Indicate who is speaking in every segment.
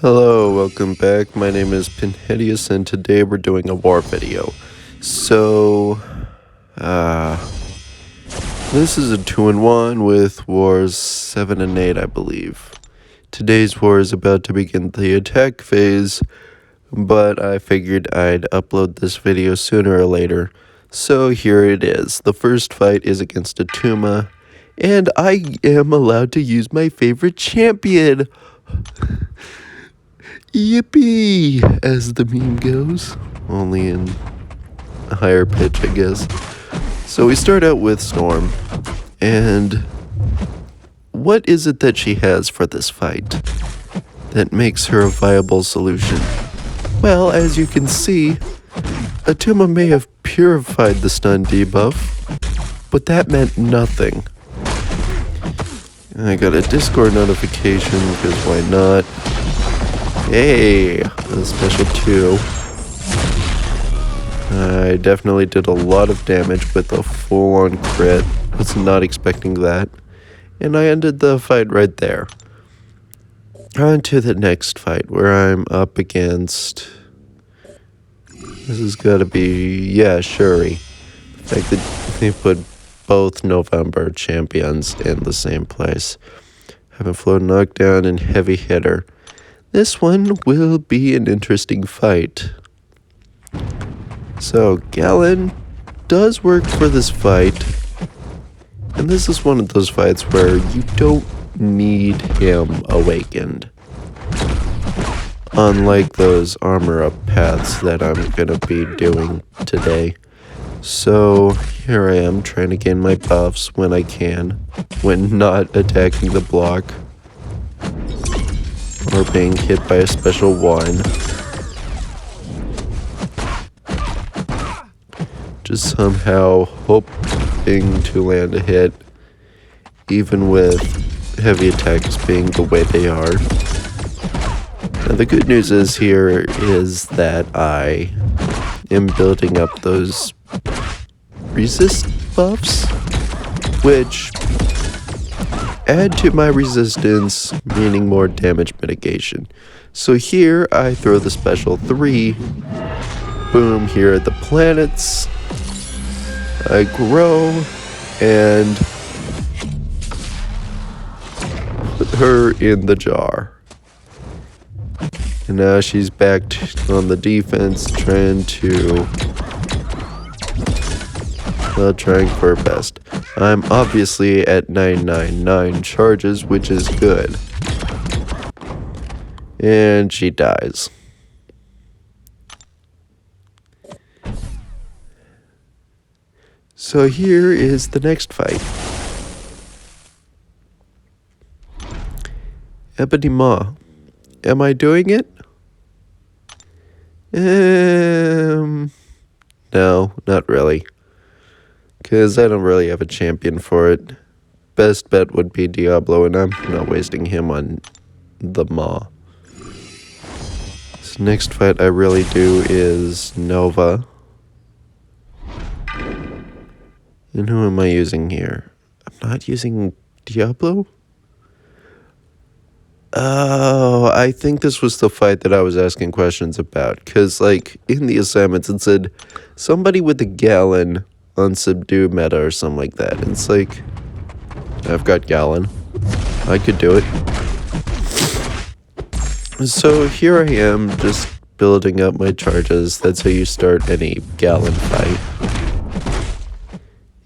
Speaker 1: Hello, welcome back. My name is Pinheadius, and today we're doing a war video. So, this is a 2-in-1 with wars 7 and 8, I believe. Today's war is about to begin the attack phase, but I figured I'd upload this video sooner or later. So here it is. The first fight is against a Tuma, and I am allowed to use my favorite champion. Yippee, as the meme goes, only in a higher pitch, I guess. So we start out with Storm, and what is it that she has for this fight that makes her a viable solution? Well, as you can see, Atuma may have purified the stun debuff, but that meant nothing. I got a Discord notification, because why not? Hey, a special 2. I definitely did a lot of damage with a full-on crit. Was not expecting that. And I ended the fight right there. On to the next fight, where I'm up against... This has got to be... Yeah, Shuri. The fact that they put both November champions in the same place. Having Flow Knockdown and Heavy Hitter. This one will be an interesting fight. So, Galen does work for this fight. And this is one of those fights where you don't need him awakened. Unlike those armor up paths that I'm gonna be doing today. So, here I am trying to gain my buffs when I can, when not attacking the block. Or being hit by a special 1. Just somehow hoping to land a hit, even with heavy attacks being the way they are. Now the good news is that I am building up those resist buffs, which add to my resistance, meaning more damage mitigation. So here I throw the special 3. Boom, here are the planets. I grow and put her in the jar. And now she's back on the defense, trying for her best. I'm obviously at 999 charges, which is good. And she dies. So here is the next fight. Ebony Maw. Am I doing it? No, not really. Because I don't really have a champion for it. Best bet would be Diablo, and I'm not wasting him on the Maw. This next fight I really do is Nova. And who am I using here? I'm not using Diablo? Oh, I think this was the fight that I was asking questions about. Because, like, in the assignments it said, somebody with a Galen on Subdue meta or something like that. And it's like, I've got Galen. I could do it. So here I am, just building up my charges. That's how you start any Galen fight.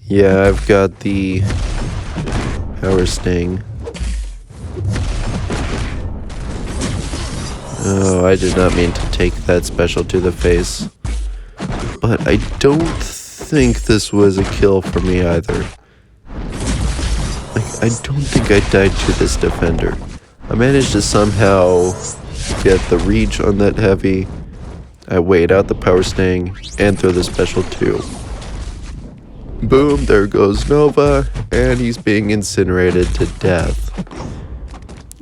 Speaker 1: Yeah, I've got the Power Sting. Oh, I did not mean to take that special to the face. But I don't think this was a kill for me either. Like, I don't think I died to this defender. I managed to somehow get the reach on that heavy. I wait out the Power Sting and throw the special 2. Boom, there goes Nova, and he's being incinerated to death.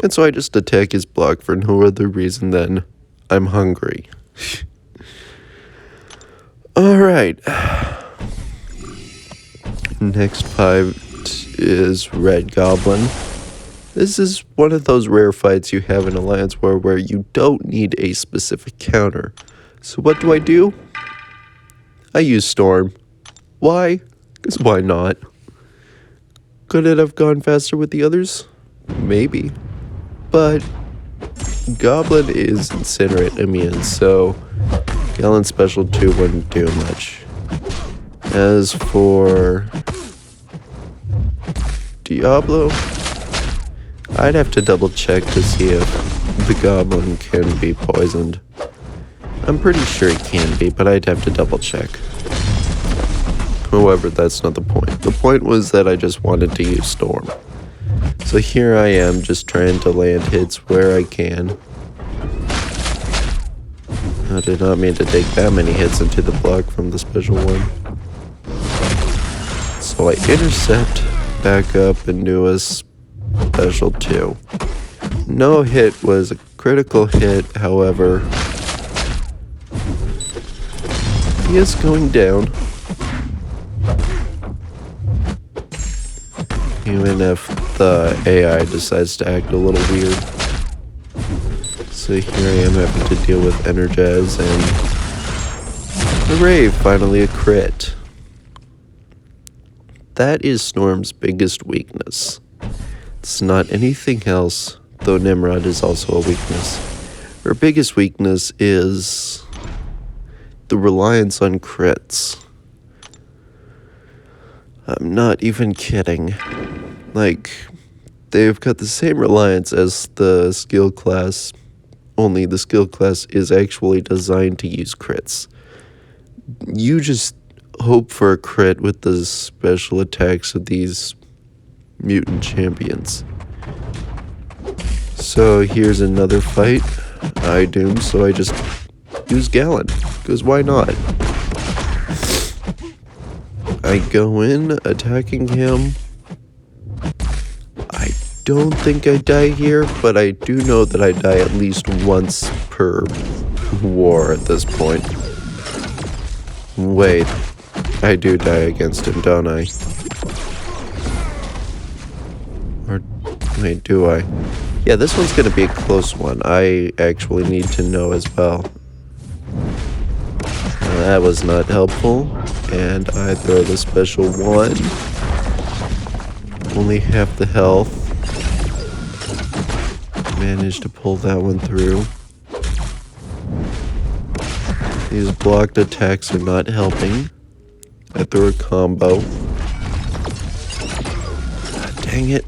Speaker 1: And so I just attack his block for no other reason than I'm hungry. Alright. Next fight is Red Goblin. This is one of those rare fights you have in Alliance War where you don't need a specific counter. So what do? I use Storm. Why? Because why not? Could it have gone faster with the others? Maybe. But Goblin is Incinerate immune, so Gallon Special 2 wouldn't do much. As for Diablo, I'd have to double check to see if the Goblin can be poisoned. I'm pretty sure it can be, but I'd have to double check. However, that's not the point. The point was that I just wanted to use Storm. So here I am, just trying to land hits where I can. I did not mean to take that many hits into the block from the special one. So I intercept, back up, and do a special 2. No hit was a critical hit, however. He is going down. Even if the AI decides to act a little weird. So here I am having to deal with Energize and hooray, finally a crit. That is Storm's biggest weakness. It's not anything else, though Nimrod is also a weakness. Her biggest weakness is the reliance on crits. I'm not even kidding. Like, they've got the same reliance as the skill class, only the skill class is actually designed to use crits. You just hope for a crit with the special attacks of these mutant champions. So here's another fight. I doom, so I just use Gallon, because why not? I go in, attacking him. I don't think I die here, but I do know that I die at least once per war at this point. Wait, I do die against him, don't I? Or, wait, do I? Yeah, this one's gonna be a close one. I actually need to know as well. That was not helpful. And I throw the special 1. Only half the health. Managed to pull that one through. These blocked attacks are not helping. I threw a combo. Dang it.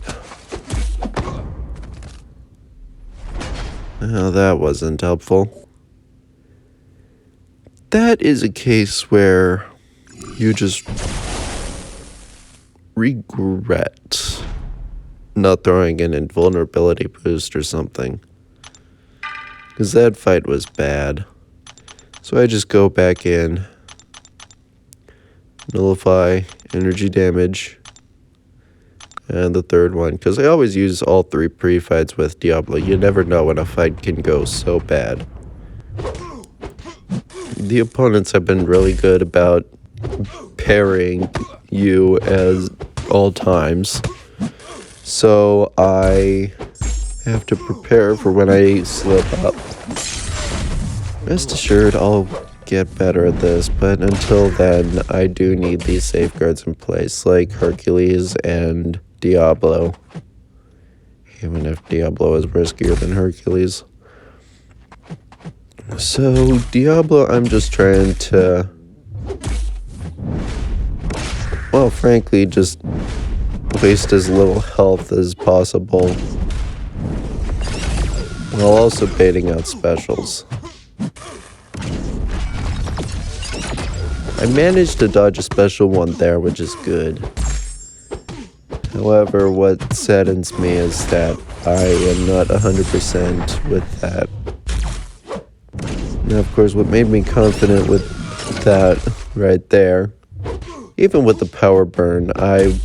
Speaker 1: Oh, that wasn't helpful. That is a case where you just regret not throwing an invulnerability boost or something. Because that fight was bad. So I just go back in, nullify, energy damage, and the third one. Because I always use all 3 pre-fights with Diablo. You never know when a fight can go so bad. The opponents have been really good about parrying you as all times. So I have to prepare for when I slip up. Rest assured, I'll get better at this, but until then, I do need these safeguards in place, like Hercules and Diablo. Even if Diablo is riskier than Hercules. So, Diablo, I'm just trying to, well, frankly, just waste as little health as possible, while also baiting out specials. I managed to dodge a special 1 there, which is good. However, what saddens me is that I am not 100% with that. Now, of course, what made me confident with that right there, even with the power burn, I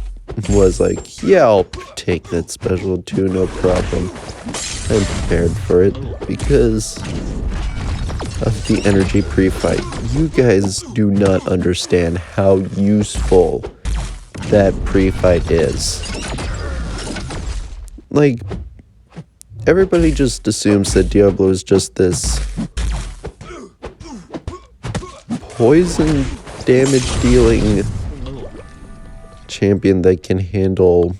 Speaker 1: was like, yeah, I'll take that special 2, no problem. I'm prepared for it because of the energy pre-fight. You guys do not understand how useful that pre-fight is. like, everybody just assumes that Diablo is just this poison damage dealing champion that can handle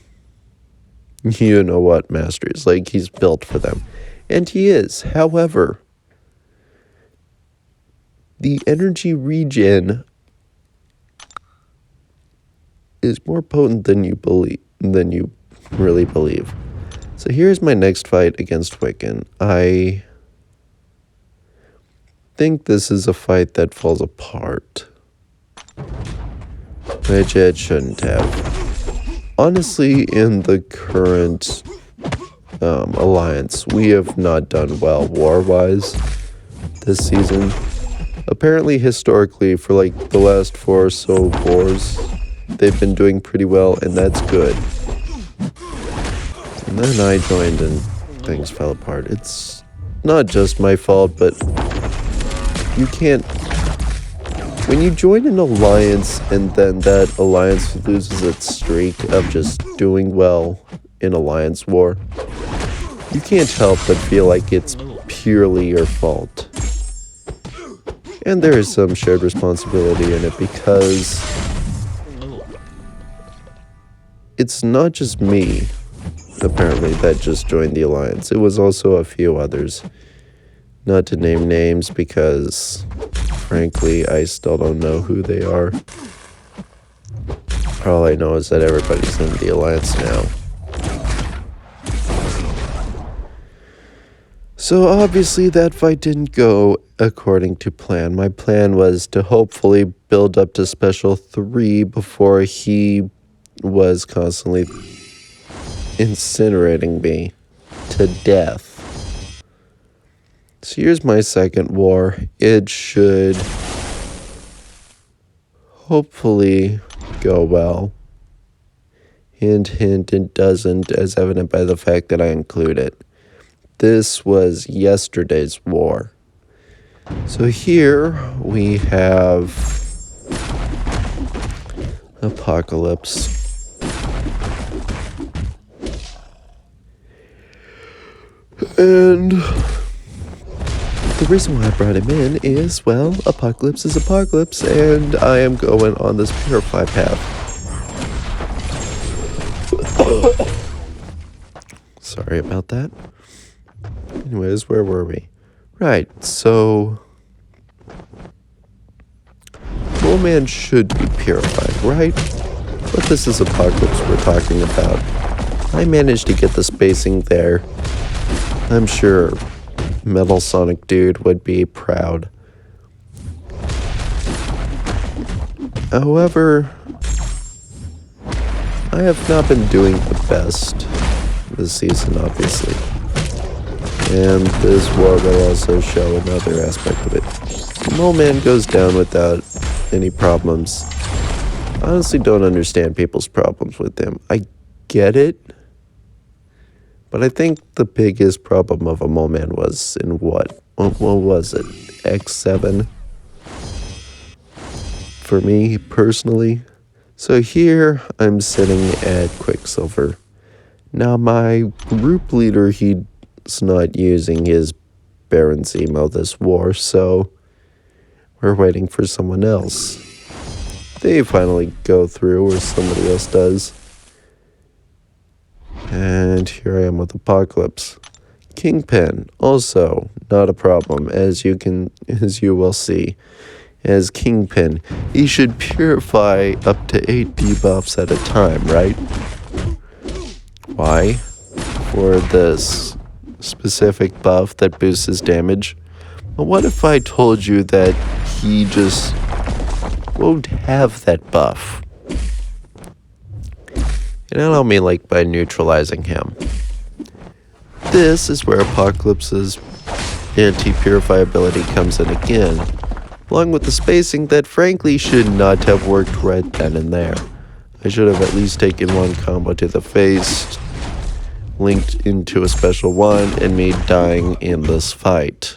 Speaker 1: you know what masters. Like, he's built for them. And he is. However, the energy regen is more potent than you really believe. So here's my next fight against Wiccan. I think this is a fight that falls apart, which it shouldn't have. Honestly, in the current alliance, we have not done well war-wise this season. Apparently, historically, for like the last 4 or so wars, they've been doing pretty well, and that's good. And then I joined and things fell apart. It's not just my fault, but you can't... When you join an alliance and then that alliance loses its streak of just doing well in alliance war, you can't help but feel like it's purely your fault. And there is some shared responsibility in it because it's not just me, apparently, that just joined the alliance. It was also a few others. Not to name names because, frankly, I still don't know who they are. All I know is that everybody's in the alliance now. So obviously that fight didn't go according to plan. My plan was to hopefully build up to Special 3 before he was constantly incinerating me to death. So here's my second war. It should hopefully go well. Hint, hint, it doesn't, as evident by the fact that I include it. This was yesterday's war. So here we have Apocalypse. And the reason why I brought him in is, well, Apocalypse is Apocalypse, and I am going on this Purify path. Sorry about that. Anyways, where were we? Right, so Mole Man should be purified, right? But this is Apocalypse we're talking about. I managed to get the spacing there. I'm sure Metal Sonic Dude would be proud. However, I have not been doing the best this season, obviously. And this war will also show another aspect of it. Mole Man goes down without any problems. I honestly don't understand people's problems with him. I get it. But I think the biggest problem of a Mole Man was in what was it? X7? For me, personally. So here, I'm sitting at Quicksilver. Now, my group leader, he's not using his Baron's emo this war, so we're waiting for someone else. They finally go through, or somebody else does. And here I am with Apocalypse. Kingpin, also not a problem, as you will see. As Kingpin, he should purify up to 8 debuffs at a time, right? Why? For this specific buff that boosts his damage. But what if I told you that he just won't have that buff? And I don't mean like by neutralizing him. This is where Apocalypse's anti-purify ability comes in again, along with the spacing that frankly should not have worked right then and there. I should have at least taken one combo to the face, linked into a special one, and me dying in this fight.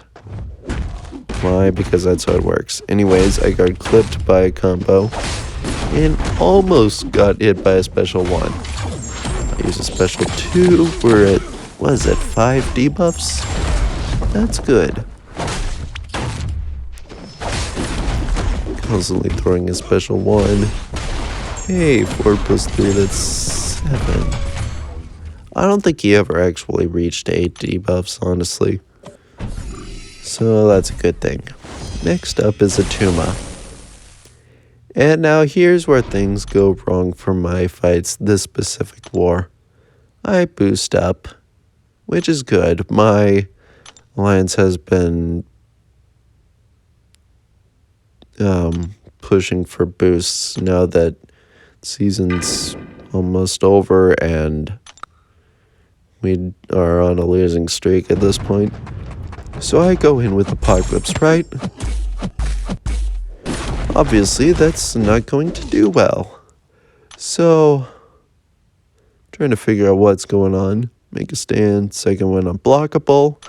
Speaker 1: Why? Because that's how it works. Anyways, I got clipped by a combo and almost got hit by a special one. use a special 2. We're at, what is it, 5 debuffs? That's good. Constantly throwing a special 1. Hey, 4 plus 3, that's 7. I don't think he ever actually reached 8 debuffs, honestly. So that's a good thing. Next up is a Tuma. And now here's where things go wrong for my fights this specific war. I boost up, which is good. My alliance has been pushing for boosts now that season's almost over and we are on a losing streak at this point. So I go in with Apocalypse, right? Obviously, that's not going to do well. So, trying to figure out what's going on. Make a stand, second one unblockable.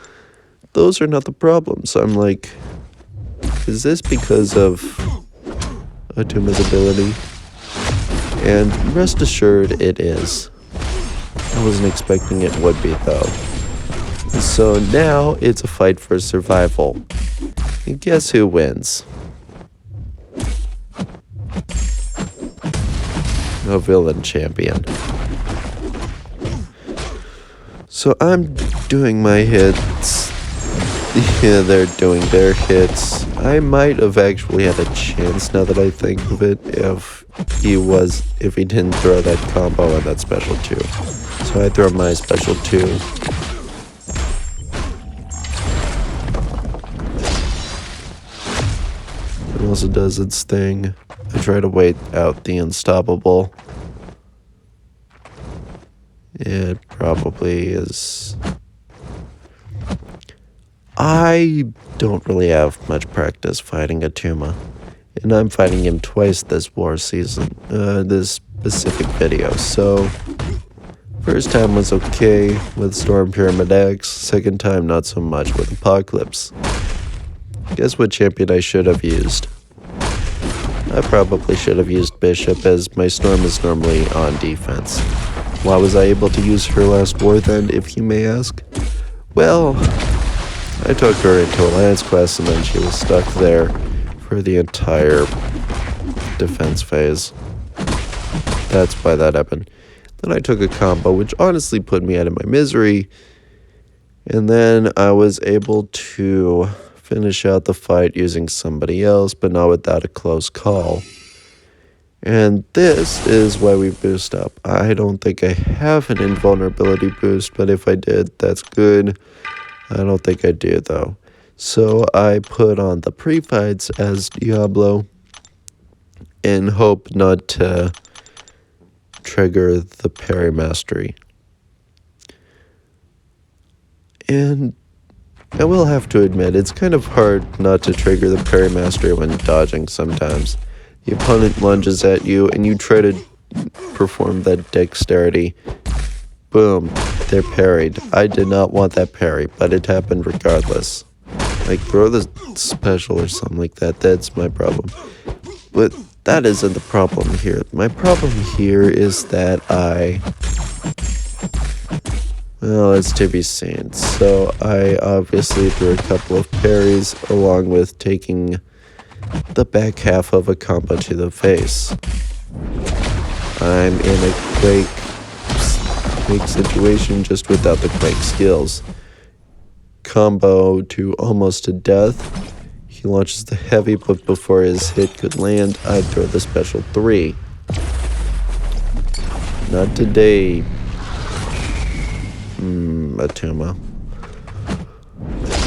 Speaker 1: Those are not the problems. I'm like, is this because of Atuma's ability? And rest assured it is. I wasn't expecting it would be though. So now it's a fight for survival. And guess who wins? A villain champion. So I'm doing my hits. Yeah, they're doing their hits. I might have actually had a chance now that I think of it if he didn't throw that combo and that special 2. So I throw my special 2. It also does its thing. I try to wait out the unstoppable. It probably is. I don't really have much practice fighting a Tuma, and I'm fighting him twice this war season, this specific video, so first time was okay with Storm Pyramid X, second time not so much with Apocalypse. Guess what champion I should have used? I probably should have used Bishop, as my Storm is normally on defense. Why was I able to use her last war then, if you may ask? Well, I took her into Alliance Quest and then she was stuck there for the entire defense phase. That's why that happened. Then I took a combo, which honestly put me out of my misery. And then I was able to finish out the fight using somebody else, but not without a close call. And this is why we boost up. I don't think I have an invulnerability boost, but if I did, that's good. I don't think I do, though. So I put on the pre-fights as Diablo in hope not to trigger the parry mastery. And I will have to admit, it's kind of hard not to trigger the parry mastery when dodging sometimes. The opponent lunges at you and you try to perform that dexterity. Boom, they're parried. I did not want that parry, but it happened regardless. Like, throw the special or something like that, that's my problem. But that isn't the problem here. My problem here is that well, it's to be seen. So I obviously threw a couple of parries along with taking the back half of a combo to the face. I'm in a Quake situation just without the Quake skills. Combo to almost to death. He launches the heavy, but before his hit could land, I throw the special 3. Not today, Atuma.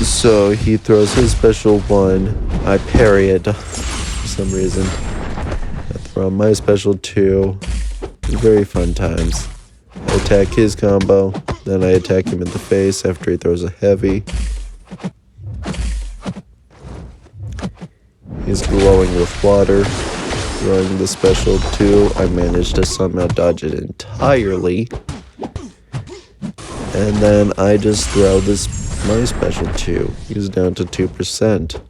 Speaker 1: So he throws his special 1. I parry it for some reason. I throw my special 2. Very fun times. I attack his combo, then I attack him in the face after he throws a heavy. He's glowing with water. Throwing the special 2, I managed to somehow dodge it entirely. And then I just throw my special 2. He's down to 2%.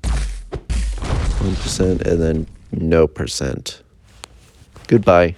Speaker 1: 1% and then no percent. Goodbye.